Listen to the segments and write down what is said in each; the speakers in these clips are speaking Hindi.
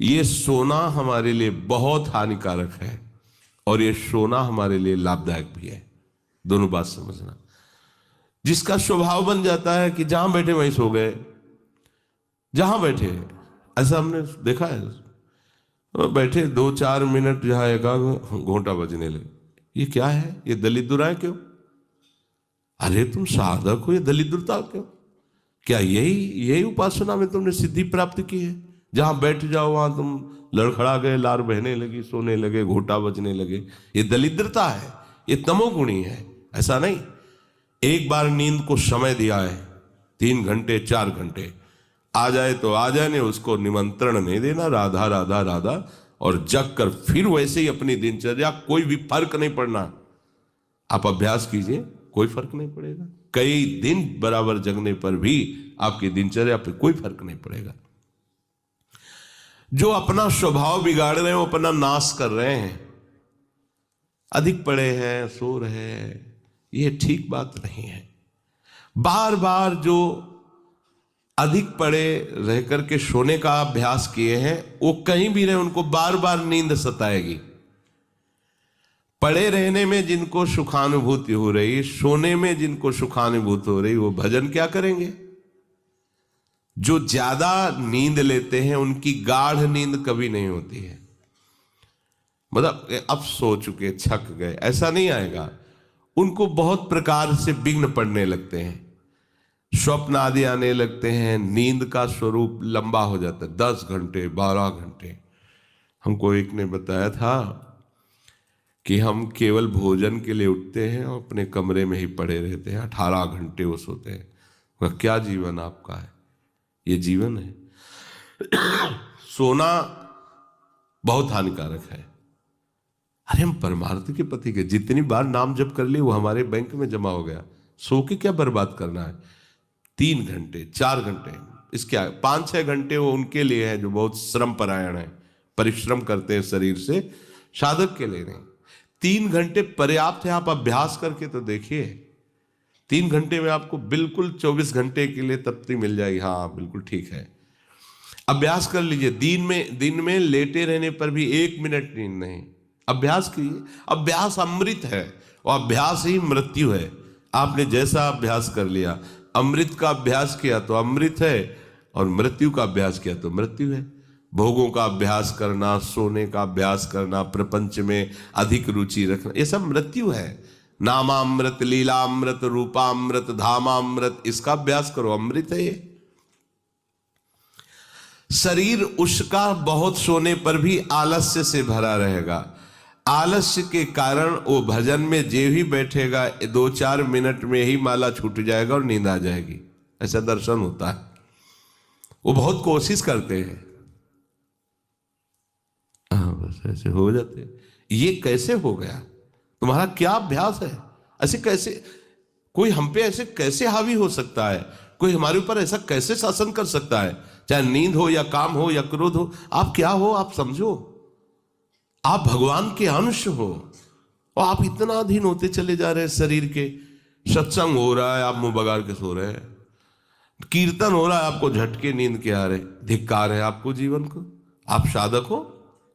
ये सोना हमारे लिए बहुत हानिकारक है और ये सोना हमारे लिए लाभदायक भी है। दोनों बात समझना। जिसका स्वभाव बन जाता है कि जहां बैठे वहीं सो गए, जहां बैठे, ऐसा हमने देखा है। बैठे 2-4 मिनट जहां एकाग्र घोंटा बजने लगे, ये क्या है? ये दलिद्र क्यों? अरे तुम साधक हो, ये दलिद्रता क्यों? क्या यही उपासना में तुमने सिद्धि प्राप्त की है? जहां बैठ जाओ वहां तुम लड़खड़ा गए, लार बहने लगी, सोने लगे, घोटा बजने लगे। ये दलिद्रता है, ये तमोगुणी है। ऐसा नहीं। एक बार नींद को समय दिया है, 3 घंटे 4 घंटे, आ जाए तो आ जाए, नहीं उसको निमंत्रण नहीं देना, राधा राधा राधा, और जग कर फिर वैसे ही अपनी दिनचर्या, कोई भी फर्क नहीं पड़ना। आप अभ्यास कीजिए, कोई फर्क नहीं पड़ेगा। कई दिन बराबर जगने पर भी आपकी दिनचर्या पर कोई फर्क नहीं पड़ेगा। जो अपना स्वभाव बिगाड़ रहे हैं वो अपना नाश कर रहे हैं। अधिक पड़े हैं, सो रहे हैं, ये ठीक बात नहीं है। बार बार जो अधिक पड़े रह करके सोने का अभ्यास किए हैं, वो कहीं भी रहे उनको बार बार नींद सताएगी। पड़े रहने में जिनको सुखानुभूति हो रही, सोने में जिनको सुखानुभूति हो रही, वो भजन क्या करेंगे? जो ज्यादा नींद लेते हैं उनकी गाढ़ नींद कभी नहीं होती है। मतलब अब सो चुके, थक गए, ऐसा नहीं आएगा। उनको बहुत प्रकार से विघ्न पड़ने लगते हैं, स्वप्न आदि आने लगते हैं, नींद का स्वरूप लंबा हो जाता है, 10 घंटे 12 घंटे। हमको एक ने बताया था कि हम केवल भोजन के लिए उठते हैं और अपने कमरे में ही पड़े रहते हैं, 18 घंटे वो सोते हैं। वह क्या जीवन आपका है? ये जीवन है? सोना बहुत हानिकारक है। अरे हम परमार्थ के पति के, जितनी बार नाम जप कर लिए वो हमारे बैंक में जमा हो गया। सो के क्या बर्बाद करना है? 3 घंटे 4 घंटे, इसके 5-6 घंटे वो उनके लिए है जो बहुत श्रम परायण है, परिश्रम करते हैं शरीर से, साधक के लिए नहीं। 3 घंटे पर्याप्त है। आप अभ्यास करके तो देखिए, 3 घंटे में आपको बिल्कुल 24 घंटे के लिए तृप्ति मिल जाएगी। हाँ बिल्कुल ठीक है, अभ्यास कर लीजिए। दिन में लेटे रहने पर भी 1 मिनट नींद नहीं, अभ्यास कीजिए। अभ्यास अमृत है और अभ्यास ही मृत्यु है। आपने जैसा अभ्यास कर लिया, अमृत का अभ्यास किया तो अमृत है, और मृत्यु का अभ्यास किया तो मृत्यु है। भोगों का अभ्यास करना, सोने का अभ्यास करना, प्रपंच में अधिक रुचि रखना, ये सब मृत्यु है। नामामृत, लीलामृत, रूपामृत, धामामृत, इसका अभ्यास करो, अमृत है ये। शरीर उसका बहुत सोने पर भी आलस्य से भरा रहेगा। आलस्य के कारण वो भजन में जे ही बैठेगा 2-4 मिनट में ही माला छूट जाएगा और नींद आ जाएगी। ऐसा दर्शन होता है। वो बहुत कोशिश करते हैं, बस ऐसे हो जाते हैं। ये कैसे हो गया? तुम्हारा क्या अभ्यास है? ऐसे कैसे कोई हम पे ऐसे कैसे हावी हो सकता है? कोई हमारे ऊपर ऐसा कैसे शासन कर सकता है? चाहे नींद हो या काम हो या क्रोध हो, आप क्या हो आप समझो। आप भगवान के अंश हो और आप इतना अधीन होते चले जा रहे हैं शरीर के। सत्संग हो रहा है, आप मुंह बगाड़ के सो रहे हैं। कीर्तन हो रहा है, आपको झटके नींद के आ रहे। धिक्कार है आपको जीवन को। आप साधक हो,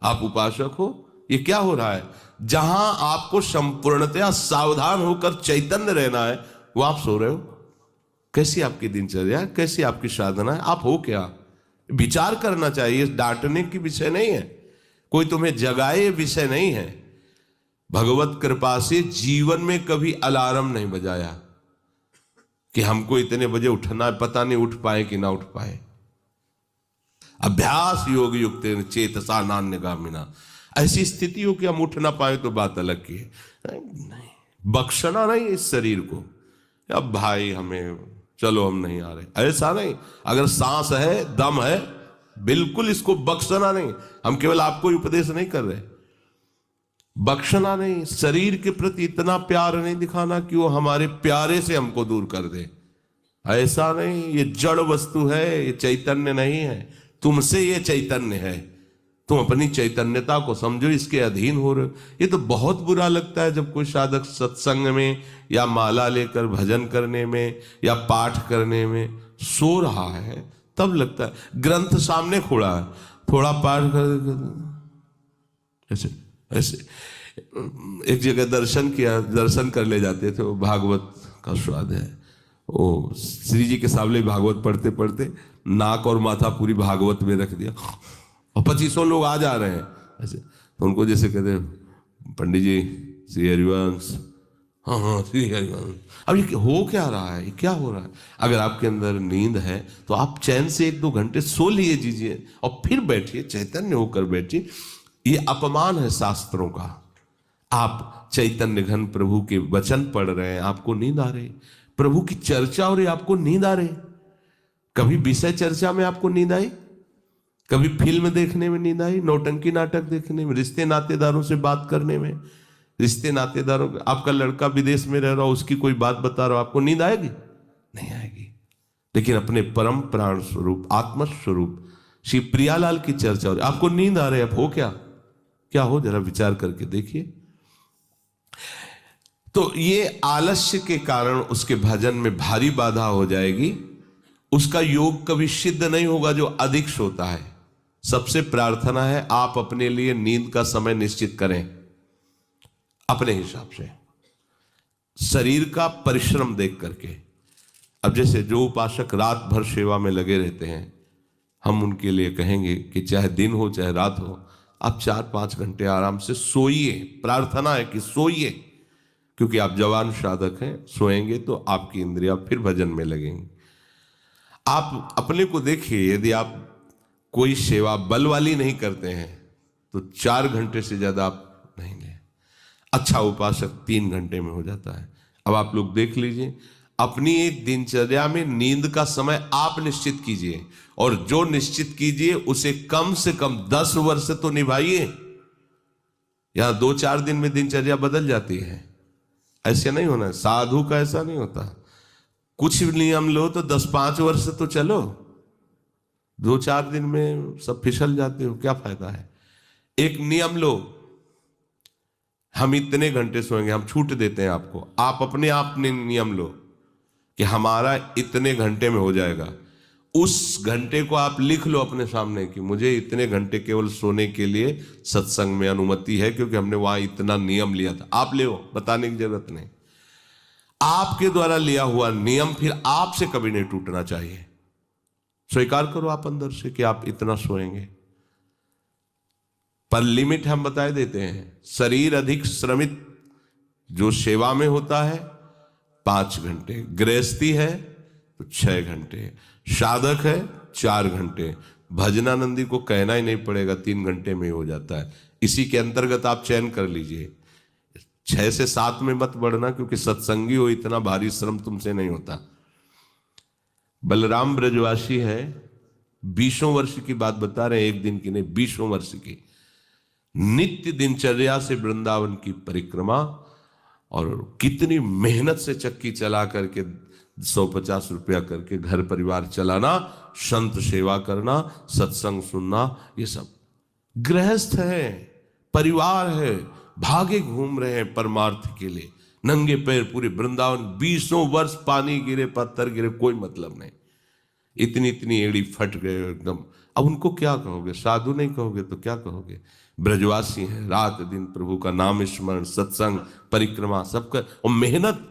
आप उपासक हो, ये क्या हो रहा है? जहां आपको संपूर्णतया सावधान होकर चैतन्य रहना है, वो आप सो रहे हो। कैसी आपकी दिनचर्या, कैसी आपकी साधना है? आप हो क्या? विचार करना चाहिए। डांटने की विषय नहीं है, कोई तुम्हें जगाए विषय नहीं है। भगवत कृपा से जीवन में कभी अलार्म नहीं बजाया कि हमको इतने बजे उठना है, पता नहीं उठ पाए कि ना उठ पाए। अभ्यास योग युक्त चेतसा नान्यगामिना, ऐसी स्थिति हो कि हम उठ ना पाए तो बात अलग की है। नहीं, बख्शना नहीं इस शरीर को, अब भाई हमें चलो हम नहीं आ रहे, ऐसा नहीं। अगर सांस है, दम है, बिल्कुल इसको बख्शना नहीं। हम केवल आपको उपदेश नहीं कर रहे, बख्शना नहीं। शरीर के प्रति इतना प्यार नहीं दिखाना कि वो हमारे प्यारे से हमको दूर कर दे, ऐसा नहीं। ये जड़ वस्तु है, ये चैतन्य नहीं है। तुमसे ये चैतन्य है, तुम अपनी चैतन्यता को समझो, इसके अधीन हो रहे हो। ये तो बहुत बुरा लगता है जब कोई साधक सत्संग में या माला लेकर भजन करने में या पाठ करने में सो रहा है, तब लगता है। ग्रंथ सामने खोला है, थोड़ा पाठ कर, ऐसे ऐसे। एक जगह दर्शन कर ले जाते थे, वो भागवत का स्वाद है। वो श्री जी के सामने भागवत पढ़ते पढ़ते नाक और माथा पूरी भागवत में रख दिया, और 2500 लोग आ जा रहे हैं ऐसे। तो उनको जैसे कहते, पंडित जी श्री हरिवंश, हाँ हाँ श्री हरिवंश। अब ये हो क्या रहा है, ये क्या हो रहा है? अगर आपके अंदर नींद है तो आप चैन से 1-2 घंटे सो लिए दीजिए और फिर बैठिए, चैतन्य होकर बैठिए। ये अपमान है शास्त्रों का। आप चैतन्य घन प्रभु के वचन पढ़ रहे हैं, आपको नींद आ रही, प्रभु की चर्चा हो रही, आपको नींद आ रही। कभी विषय चर्चा में आपको नींद आई? कभी फिल्म देखने में नींद आई? नौटंकी नाटक देखने में, रिश्ते नातेदारों से बात करने में, रिश्ते नातेदारों, आपका लड़का विदेश में रह रहा हो, उसकी कोई बात बता रहा हो, आपको नींद आएगी? नहीं आएगी। लेकिन अपने परम प्राण स्वरूप आत्म स्वरूप श्री प्रियालाल की चर्चा हो रही, आपको नींद आ रही है। अब हो क्या हो, जरा विचार करके देखिए। तो ये आलस्य के कारण उसके भजन में भारी बाधा हो जाएगी। उसका योग कभी सिद्ध नहीं होगा जो अधिक सोता है। सबसे प्रार्थना है आप अपने लिए नींद का समय निश्चित करें अपने हिसाब से, शरीर का परिश्रम देख करके। अब जैसे जो उपासक रात भर सेवा में लगे रहते हैं, हम उनके लिए कहेंगे कि चाहे दिन हो चाहे रात हो, आप 4-5 घंटे आराम से सोइए। प्रार्थना है कि सोइए, क्योंकि आप जवान साधक हैं, सोएंगे तो आपकी इंद्रियां फिर भजन में लगेंगी। आप अपने को देखिए, यदि आप कोई सेवा बल वाली नहीं करते हैं तो 4 घंटे से ज्यादा आप नहीं लें। अच्छा उपासक 3 घंटे में हो जाता है। अब आप लोग देख लीजिए, अपनी एक दिनचर्या में नींद का समय आप निश्चित कीजिए, और जो निश्चित कीजिए उसे कम से कम 10 वर्ष तो निभाइए। यहां 2-4 दिन में दिनचर्या बदल जाती है, ऐसे नहीं होना। साधु का ऐसा नहीं होता। कुछ नियम लो तो 10-5 वर्ष तो चलो, 2-4 दिन में सब फिसल जाते हो, क्या फायदा है? एक नियम लो, हम इतने घंटे सोएंगे, हम छूट देते हैं आपको। आप अपने आप ने नियम लो कि हमारा इतने घंटे में हो जाएगा। उस घंटे को आप लिख लो अपने सामने कि मुझे इतने घंटे केवल सोने के लिए सत्संग में अनुमति है, क्योंकि हमने वहां इतना नियम लिया था। आप ले, बताने की जरूरत नहीं। आपके द्वारा लिया हुआ नियम फिर आपसे कभी नहीं टूटना चाहिए। स्वीकार करो आप अंदर से कि आप इतना सोएंगे, पर लिमिट हम बता देते हैं। शरीर अधिक श्रमित जो सेवा में होता है 5 घंटे, गृहस्थी है तो 6 घंटे, साधक है 4 घंटे। भजनानंदी को कहना ही नहीं पड़ेगा, 3 घंटे में हो जाता है। इसी के अंतर्गत आप चयन कर लीजिए। 6 से 7 में मत बढ़ना, क्योंकि सत्संगी हो, इतना भारी श्रम तुमसे नहीं होता। बलराम ब्रजवासी है, 20 वर्ष की बात बता रहे हैं, एक दिन की नहीं, 20 वर्ष की नित्य दिनचर्या से वृंदावन की परिक्रमा, और कितनी मेहनत से चक्की चला करके 150 रुपया करके घर परिवार चलाना, संत सेवा करना, सत्संग सुनना, ये सब गृहस्थ है, परिवार है, भागे घूम रहे हैं परमार्थ के लिए, नंगे पैर पूरे वृंदावन। 20 वर्ष पानी गिरे पत्थर गिरे, कोई मतलब नहीं। इतनी इतनी एड़ी फट गए एकदम। अब उनको क्या कहोगे? साधु नहीं कहोगे तो क्या कहोगे? ब्रजवासी हैं, रात दिन प्रभु का नाम स्मरण, सत्संग, परिक्रमा सब कर, और मेहनत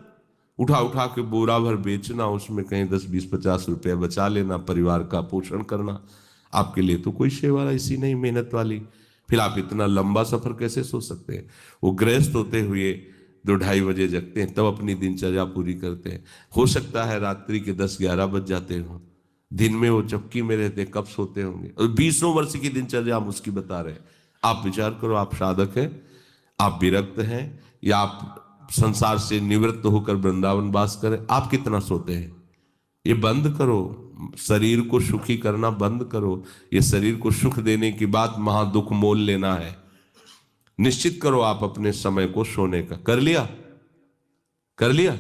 उठा उठा के बोरा भर बेचना, उसमें कहीं 10-20-50 रुपया बचा लेना, परिवार का पोषण करना। आपके लिए तो कोई सेवा ऐसी नहीं मेहनत वाली, फिर आप इतना लंबा सफर कैसे सोच सकते हैं? वो गृहस्थ होते हुए 2-2:30 बजे जगते हैं, तब अपनी दिनचर्या पूरी करते हैं। हो सकता है रात्रि के 10-11 बज जाते हो, दिन में वो चक्की में रहते, कब सोते होंगे? और 20 वर्ष की दिनचर्या हम उसकी बता रहे हैं। आप विचार करो, आप साधक हैं, आप विरक्त हैं, या आप संसार से निवृत्त होकर वृंदावन वास करें, आप कितना सोते हैं? ये बंद करो, शरीर को सुखी करना बंद करो। ये शरीर को सुख देने की बात महादुख मोल लेना है। निश्चित करो आप अपने समय को सोने का। कर लिया?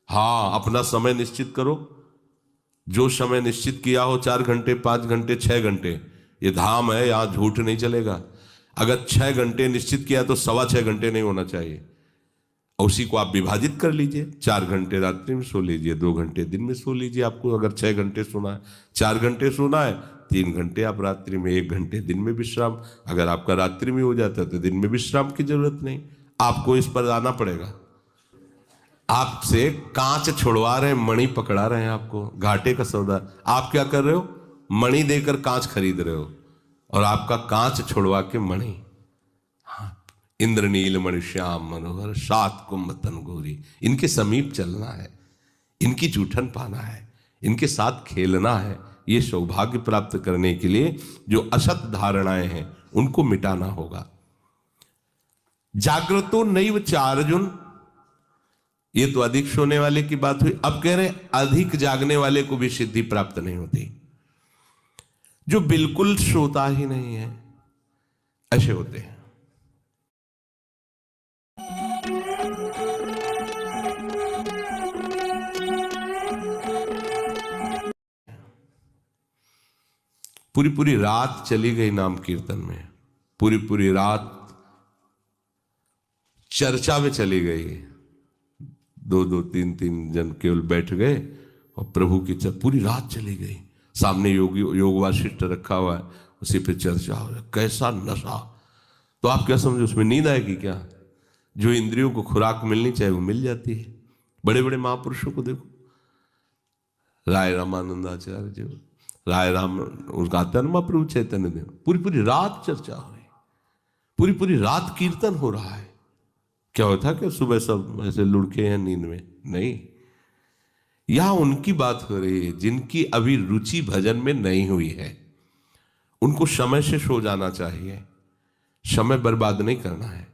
हाँ, अपना समय निश्चित करो। जो समय निश्चित किया हो, 4 घंटे, 5 घंटे, 6 घंटे, ये धाम है, यहां झूठ नहीं चलेगा। अगर 6 घंटे निश्चित किया तो 6.25 घंटे नहीं होना चाहिए। उसी को आप विभाजित कर लीजिए, 4 घंटे रात्रि में सो लीजिए, 2 घंटे दिन में सो लीजिए। आपको अगर 6 घंटे सोना है, 4 घंटे सोना है, 3 घंटे आप रात्रि में, 1 घंटे दिन में विश्राम। अगर आपका रात्रि में हो जाता है तो दिन में विश्राम की जरूरत नहीं, आपको इस पर आना पड़ेगा। आपसे कांच छुड़वा रहे हैं, मणि पकड़ा रहे हैं, आपको घाटे का सौदा। आप क्या कर रहे हो? मणि देकर कांच खरीद रहे हो, और आपका कांच छुड़वा के मणि। इंद्रनील मणि श्याम मनोहर 7 कुंभ तन गोरी, इनके समीप चलना है, इनकी जूठन पाना है, इनके साथ खेलना है। ये सौभाग्य प्राप्त करने के लिए जो असत धारणाएं हैं उनको मिटाना होगा। जागृतो नैव चार्जुन, ये तो अधिक सोने वाले की बात हुई। अब कह रहे हैं अधिक जागने वाले को भी सिद्धि प्राप्त नहीं होती। जो बिल्कुल सोता ही नहीं है, ऐसे होते हैं। पूरी पूरी रात चली गई नाम कीर्तन में, पूरी पूरी रात चर्चा में चली गई। 2-2, 3-3 जन केवल बैठ गए और प्रभु की पूरी रात चली गई। सामने योग वासिष्ठ रखा हुआ है, उसी पे चर्चा हो रहा है। कैसा नशा! तो आप क्या समझो, उसमें नींद आएगी क्या? जो इंद्रियों को खुराक मिलनी चाहिए वो मिल जाती है। बड़े बड़े महापुरुषों को देखो, राय रामानंदाचार्य जी, राय राम, उनका आता है ना महाप्रभु चैतन्य देव, पूरी पूरी रात चर्चा हो रही, पूरी पूरी रात कीर्तन हो रहा है। क्या होता कि सुबह सब ऐसे लुढ़के हैं नींद में? नहीं, यहां उनकी बात हो रही है जिनकी अभी रुचि भजन में नहीं हुई है। उनको समय से सो जाना चाहिए, समय बर्बाद नहीं करना है।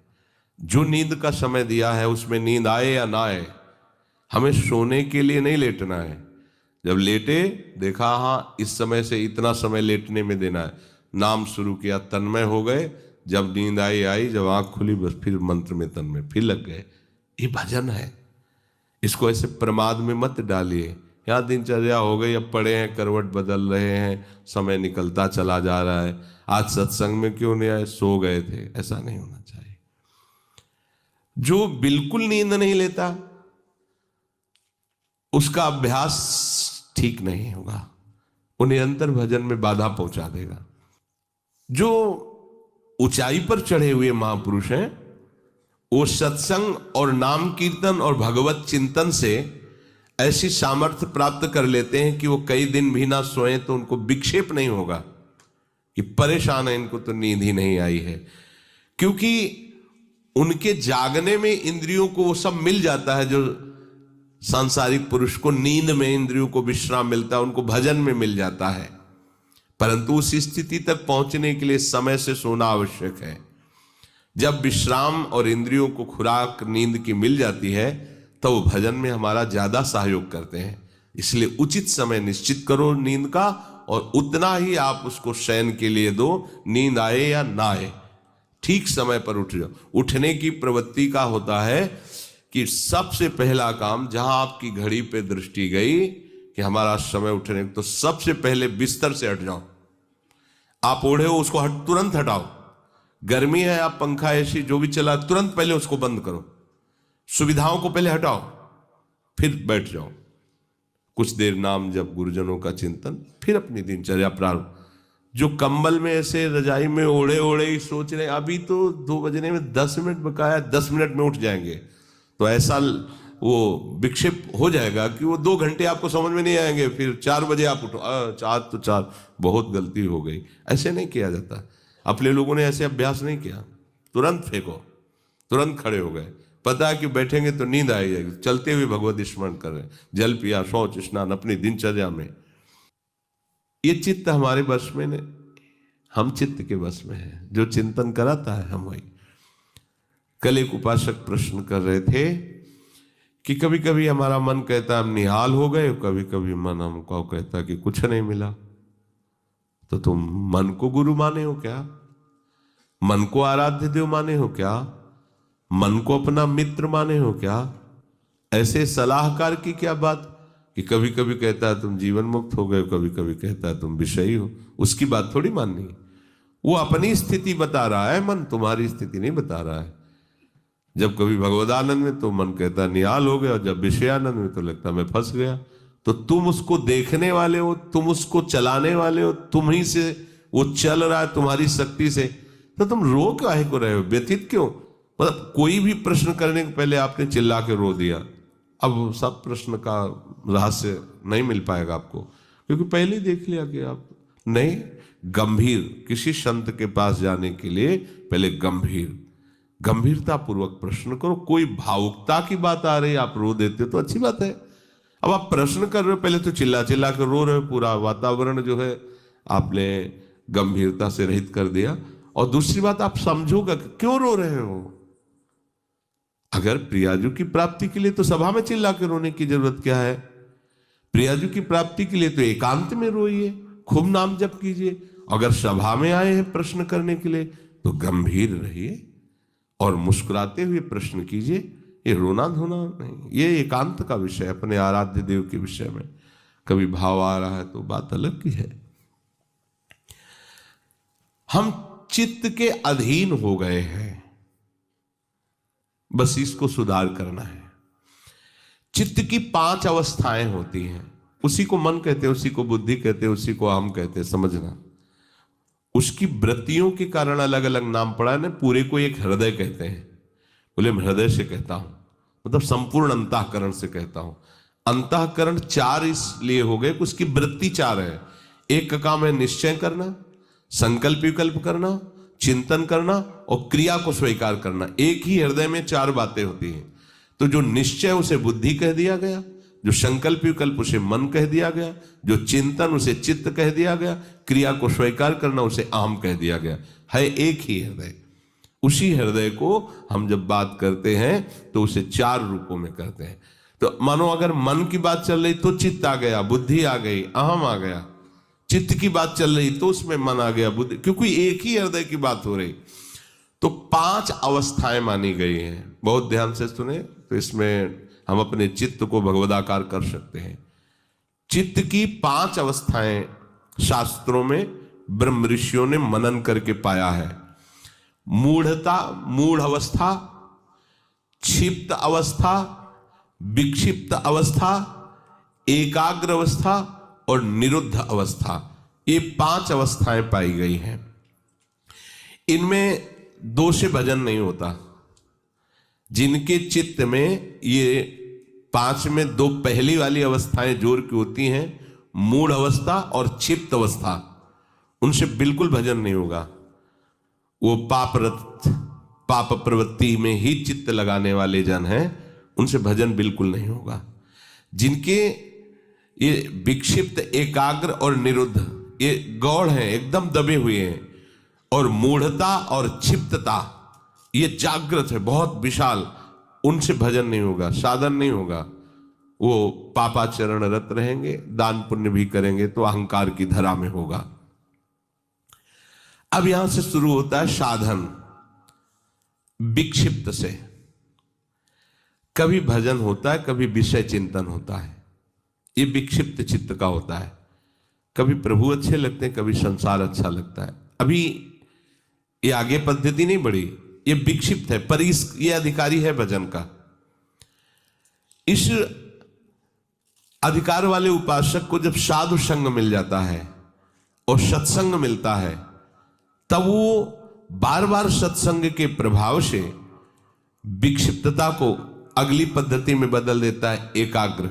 जो नींद का समय दिया है उसमें नींद आए या ना आए, हमें सोने के लिए नहीं लेटना है। जब लेटे देखा हाँ इस समय से इतना समय लेटने में देना है, नाम शुरू किया, तन्मय हो गए। जब नींद आई, जब आंख खुली बस फिर मंत्र में तन्मय फिर लग गए। ये भजन है, इसको ऐसे प्रमाद में मत डालिए। यहाँ दिनचर्या हो गई, अब पड़े हैं, करवट बदल रहे हैं, समय निकलता चला जा रहा है, आज सत्संग में क्यों नहीं आए, सो गए थे। ऐसा नहीं होना चाहिए। जो बिल्कुल नींद नहीं लेता उसका अभ्यास ठीक नहीं होगा, वो निरंतर भजन में बाधा पहुंचा देगा। जो ऊंचाई पर चढ़े हुए महापुरुष हैं वो सत्संग और नाम कीर्तन और भगवत चिंतन से ऐसी सामर्थ्य प्राप्त कर लेते हैं कि वो कई दिन भी ना सोए तो उनको विक्षेप नहीं होगा कि परेशान है, इनको तो नींद ही नहीं आई है। क्योंकि उनके जागने में इंद्रियों को वो सब मिल जाता है जो सांसारिक पुरुष को नींद में इंद्रियों को विश्राम मिलता है, उनको भजन में मिल जाता है। परंतु उस स्थिति तक पहुंचने के लिए समय से सोना आवश्यक है। जब विश्राम और इंद्रियों को खुराक नींद की मिल जाती है तो वो भजन में हमारा ज्यादा सहयोग करते हैं। इसलिए उचित समय निश्चित करो नींद का, और उतना ही आप उसको शयन के लिए दो। नींद आए या ना आए, ठीक समय पर उठ जाओ। उठने की प्रवृत्ति का होता है कि सबसे पहला काम, जहां आपकी घड़ी पे दृष्टि गई कि हमारा समय उठने, तो सबसे पहले बिस्तर से हट जाओ। आप ओढ़े हो उसको तुरंत हटाओ। गर्मी है, आप पंखा एसी जो भी चला, तुरंत पहले उसको बंद करो। सुविधाओं को पहले हटाओ, फिर बैठ जाओ। कुछ देर नाम जप, गुरुजनों का चिंतन, फिर अपनी दिनचर्या प्रारंभ। जो कंबल में ऐसे रजाई में ओढ़े ओढ़े ही सोच रहे अभी तो 2 बजने में 10 मिनट बकाया, 10 मिनट में उठ जाएंगे, तो ऐसा वो विक्षेप हो जाएगा कि वो 2 घंटे आपको समझ में नहीं आएंगे। फिर 4 बजे आप उठो, 4 तो 4, बहुत गलती हो गई। ऐसे नहीं किया जाता। अपने लोगों ने ऐसे अभ्यास नहीं किया। तुरंत फेंको, तुरंत खड़े हो गए। पता है कि बैठेंगे तो नींद आई जाएगी, चलते हुए भगवत स्मरण कर रहे हैं, जल पिया, शौच स्नान, अपनी दिनचर्या में। ये चित्त हमारे वश में नहीं, हम चित्त के वश में है। जो चिंतन कराता है हम वही। कल एक उपासक प्रश्न कर रहे थे कि कभी कभी हमारा मन कहता है हम निहाल हो गए, कभी कभी मन हमको कहता कि कुछ नहीं मिला। तो तुम मन को गुरु माने हो क्या? मन को आराध्य देव माने हो क्या? मन को अपना मित्र माने हो क्या? ऐसे सलाहकार की क्या बात कि कभी कभी कहता है तुम जीवन मुक्त हो गए, कभी कभी कहता है तुम विषयी हो। उसकी बात थोड़ी माननी है। वो अपनी स्थिति बता रहा है, मन तुम्हारी स्थिति नहीं बता रहा है। जब कभी भगवदानंद में तो मन कहता निहाल हो गया, और जब विषयानंद में तो लगता मैं फंस गया। तो तुम उसको देखने वाले हो, तुम उसको चलाने वाले हो, तुम ही से वो चल रहा है तुम्हारी शक्ति से, तो तुम रो काहे को रहे हो, व्यथित क्यों? मतलब कोई भी प्रश्न करने के पहले आपने चिल्ला के रो दिया। अब सब प्रश्न का रहस्य नहीं मिल पाएगा आपको, क्योंकि पहले ही देख लिया कि आप नहीं। गंभीर, किसी संत के पास जाने के लिए पहले गंभीरता पूर्वक प्रश्न करो। कोई भावुकता की बात आ रही, आप रो देते हो तो अच्छी बात है। अब आप प्रश्न कर रहे हो, पहले तो चिल्ला चिल्ला कर रो रहे हो, पूरा वातावरण जो है आपने गंभीरता से रहित कर दिया। और दूसरी बात, आप समझोगा कि क्यों रो रहे हो। अगर प्रियाजू की प्राप्ति के लिए तो सभा में चिल्ला के रोने की जरूरत क्या है? प्रियाजू की प्राप्ति के लिए तो एकांत में रोइए, खूब नाम जप कीजिए। अगर सभा में आए हैं प्रश्न करने के लिए तो गंभीर रहिए और मुस्कुराते हुए प्रश्न कीजिए। ये रोना धोना नहीं, ये एकांत का विषय, अपने आराध्य देव के विषय में। कभी भाव आ रहा है तो बात अलग की है। हम चित्त के अधीन हो गए हैं, बस इसको सुधार करना है। चित्त की 5 अवस्थाएं होती हैं, उसी को मन कहते हैं, उसी को बुद्धि कहते हैं, उसी को अहम कहते हैं, समझना। उसकी वृत्तियों के कारण अलग अलग नाम पड़ा है ना। पूरे को एक हृदय कहते हैं, बोले मैं हृदय से कहता हूं, मतलब संपूर्ण अंतःकरण से कहता हूं। अंतःकरण 4 इसलिए हो गए कि उसकी वृत्ति 4 है। एक का काम है निश्चय करना, संकल्प विकल्प करना, चिंतन करना और क्रिया को स्वीकार करना। एक ही हृदय में 4 बातें होती हैं। तो जो निश्चय उसे बुद्धि कह दिया गया, जो संकल्प विकल्प उसे मन कह दिया गया, जो चिंतन उसे चित्त कह दिया गया, क्रिया को स्वीकार करना उसे अहम कह दिया गया। है एक ही हृदय। उसी हृदय को हम जब बात करते हैं तो उसे 4 रूपों में करते हैं। तो मानो अगर मन की बात चल रही तो चित्त आ गया, बुद्धि आ गई, अहम आ गया। चित्त की बात चल रही तो उसमें मन आ गया, बुद्धि, क्योंकि एक ही हृदय की बात हो रही। तो 5 अवस्थाएं मानी गई हैं। बहुत ध्यान से सुने तो इसमें हम अपने चित्त को भगवदाकार कर सकते हैं। चित्त की 5 अवस्थाएं शास्त्रों में ब्रह्म ऋषियों ने मनन करके पाया है। मूढ़ता, मूढ़ अवस्था, क्षिप्त अवस्था, विक्षिप्त अवस्था, एकाग्र अवस्था और निरुद्ध अवस्था, ये 5 अवस्थाएं पाई गई हैं। इनमें 2 से भजन नहीं होता। जिनके चित्त में ये 5 में 2 पहली वाली अवस्थाएं जोर की होती हैं, मूढ़ अवस्था और क्षिप्त अवस्था, उनसे बिल्कुल भजन नहीं होगा। वो पाप प्रवृत्ति में ही चित्त लगाने वाले जन हैं, उनसे भजन बिल्कुल नहीं होगा। जिनके ये विक्षिप्त, एकाग्र और निरुद्ध, ये गौड़ हैं, एकदम दबे हुए हैं, और मूढ़ता और क्षिप्तता ये जागृत है, बहुत विशाल, उनसे भजन नहीं होगा, साधन नहीं होगा। वो पापाचरण रत रहेंगे, दान पुण्य भी करेंगे तो अहंकार की धरा में होगा। अब यहां से शुरू होता है साधन। विक्षिप्त से कभी भजन होता है, कभी विषय चिंतन होता है। ये विक्षिप्त चित्त का होता है। कभी प्रभु अच्छे लगते हैं, कभी संसार अच्छा लगता है। अभी ये आगे पद्धति नहीं बढ़ी, ये विक्षिप्त है, पर ये अधिकारी है भजन का। इस अधिकार वाले उपासक को जब साधु संग मिल जाता है और सत्संग मिलता है, तब वो बार बार सत्संग के प्रभाव से विक्षिप्तता को अगली पद्धति में बदल देता है, एकाग्र।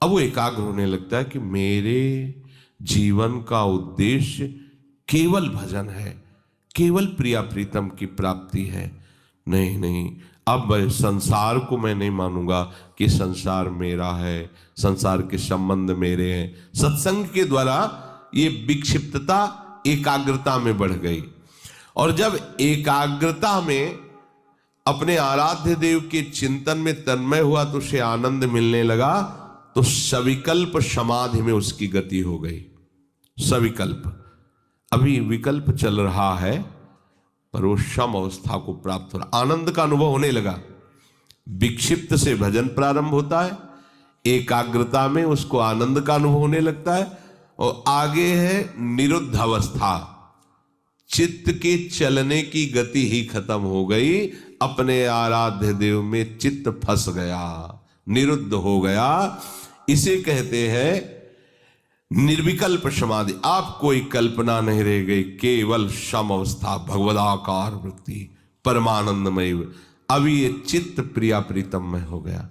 अब वो एकाग्र होने लगता है कि मेरे जीवन का उद्देश्य केवल भजन है, केवल प्रिया प्रीतम की प्राप्ति है। नहीं, अब संसार को मैं नहीं मानूंगा कि संसार मेरा है, संसार के संबंध मेरे हैं। सत्संग के द्वारा ये विक्षिप्तता एकाग्रता में बढ़ गई, और जब एकाग्रता में अपने आराध्य देव के चिंतन में तन्मय हुआ तो उसे आनंद मिलने लगा, तो सविकल्प समाधि में उसकी गति हो गई। सविकल्प, अभी विकल्प चल रहा है पर वो सम अवस्था को प्राप्त हो रहा, आनंद का अनुभव होने लगा। विक्षिप्त से भजन प्रारंभ होता है, एकाग्रता में उसको आनंद का अनुभव होने लगता है, और आगे है निरुद्ध अवस्था। चित्त के चलने की गति ही खत्म हो गई, अपने आराध्य देव में चित्त फंस गया, निरुद्ध हो गया। इसे कहते हैं निर्विकल्प समाधि। आप कोई कल्पना नहीं रह गई, केवल सम अवस्था, भगवदाकार वृत्ति, परमानंदमय। अब ये चित्त प्रिया प्रीतममय हो गया।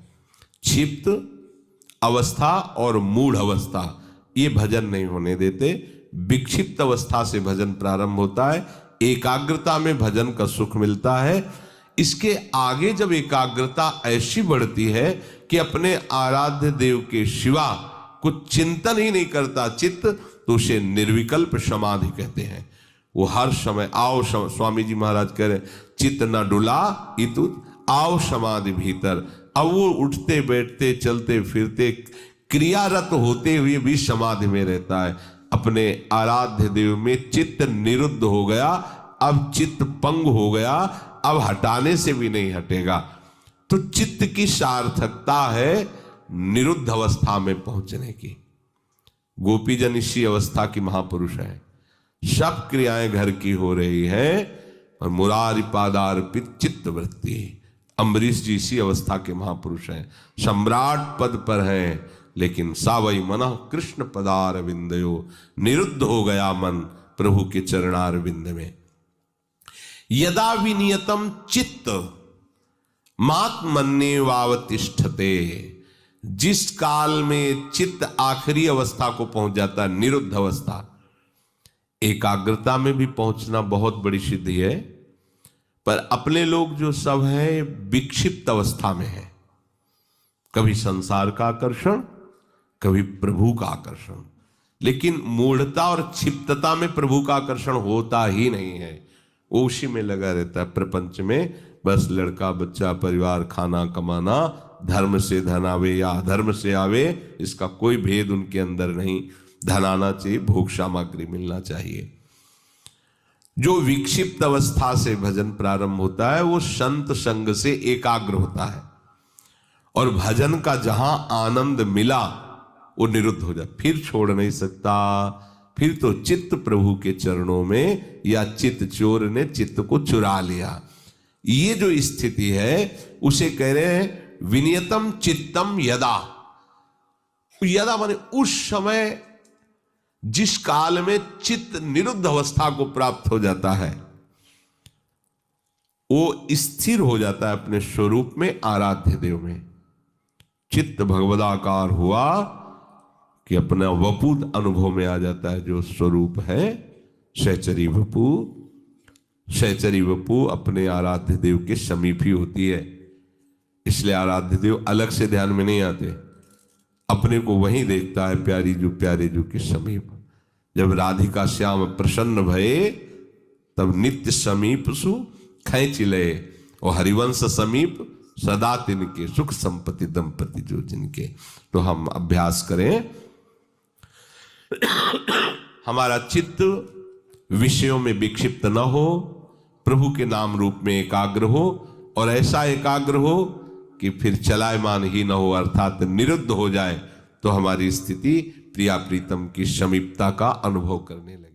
क्षिप्त अवस्था और मूढ़ अवस्था ये भजन नहीं होने देते। विक्षिप्त अवस्था से भजन प्रारंभ होता है, एकाग्रता में भजन का सुख मिलता है। इसके आगे जब एकाग्रता ऐसी बढ़ती है कि अपने आराध्य देव के सिवा कुछ चिंतन ही नहीं करता चित्त, तो उसे निर्विकल्प समाधि कहते हैं। वो हर समय आओ स्वामी जी महाराज कह रहे चित्त न डुला इतु आओ समाधि भीतर। अब वो उठते बैठते चलते फिरते क्रियारत होते हुए भी समाधि में रहता है। अपने आराध्य देव में चित्त निरुद्ध हो गया, अब चित्त पंग हो गया, अब हटाने से भी नहीं हटेगा। तो चित्त की सार्थकता है निरुद्ध अवस्था में पहुंचने की। गोपीजन इसी अवस्था की महापुरुष है। सब क्रियाएं घर की हो रही है और मुरारी पादार्पित चित्त वृत्ति। अम्बरीश जी इसी अवस्था के महापुरुष हैं। सम्राट पद पर हैं, लेकिन सावई मन कृष्ण पदार विंदयो, निरुद्ध हो गया मन प्रभु के चरणार विंद में। यदा विनियतम चित्त मात्मन्ये वावतिष्ठते, जिस काल में चित्त आखिरी अवस्था को पहुंच जाता है, निरुद्ध अवस्था। एकाग्रता में भी पहुंचना बहुत बड़ी सिद्धि है, पर अपने लोग जो सब हैं विक्षिप्त अवस्था में है। कभी संसार का आकर्षण, कभी प्रभु का आकर्षण। लेकिन मूढ़ता और क्षिप्तता में प्रभु का आकर्षण होता ही नहीं है। वो उसी में लगा रहता है प्रपंच में, बस लड़का बच्चा परिवार खाना कमाना, धर्म से धन आवे या अधर्म से आवे, इसका कोई भेद उनके अंदर नहीं। धन आना चाहिए, भोग सामग्री मिलना चाहिए। जो विक्षिप्त अवस्था से भजन प्रारंभ होता है वो संत संग से एकाग्र होता है, और भजन का जहां आनंद मिला वो निरुद्ध हो जाए, फिर छोड़ नहीं सकता। फिर तो चित्त प्रभु के चरणों में, या चित्त चोर ने चित्त को चुरा लिया। ये जो स्थिति है उसे कह रहे हैं विनियतम चित्तम यदा। यदा माने उस समय जिस काल में चित्त निरुद्ध अवस्था को प्राप्त हो जाता है, वो स्थिर हो जाता है अपने स्वरूप में, आराध्य देव में। चित्त भगवदाकार हुआ कि अपना वपु अनुभव में आ जाता है। जो स्वरूप है सहचरी वपु, सहचरी वपु अपने आराध्य देव के समीप ही होती है। इसलिए आराध्य देव अलग से ध्यान में नहीं आते, अपने को वहीं देखता है प्यारी जो प्यारे जो के समीप। जब राधिका श्याम प्रसन्न भये तब नित्य समीप सु खैच लये, और हरिवंश समीप सदा तिनके, सुख संपत्ति दंपति जो जिनके। तो हम अभ्यास करें, हमारा चित्त विषयों में विक्षिप्त न हो, प्रभु के नाम रूप में एकाग्र हो, और ऐसा एकाग्र हो कि फिर चलायमान ही न हो, अर्थात निरुद्ध हो जाए, तो हमारी स्थिति प्रिया प्रीतम की समीपता का अनुभव करने लगे।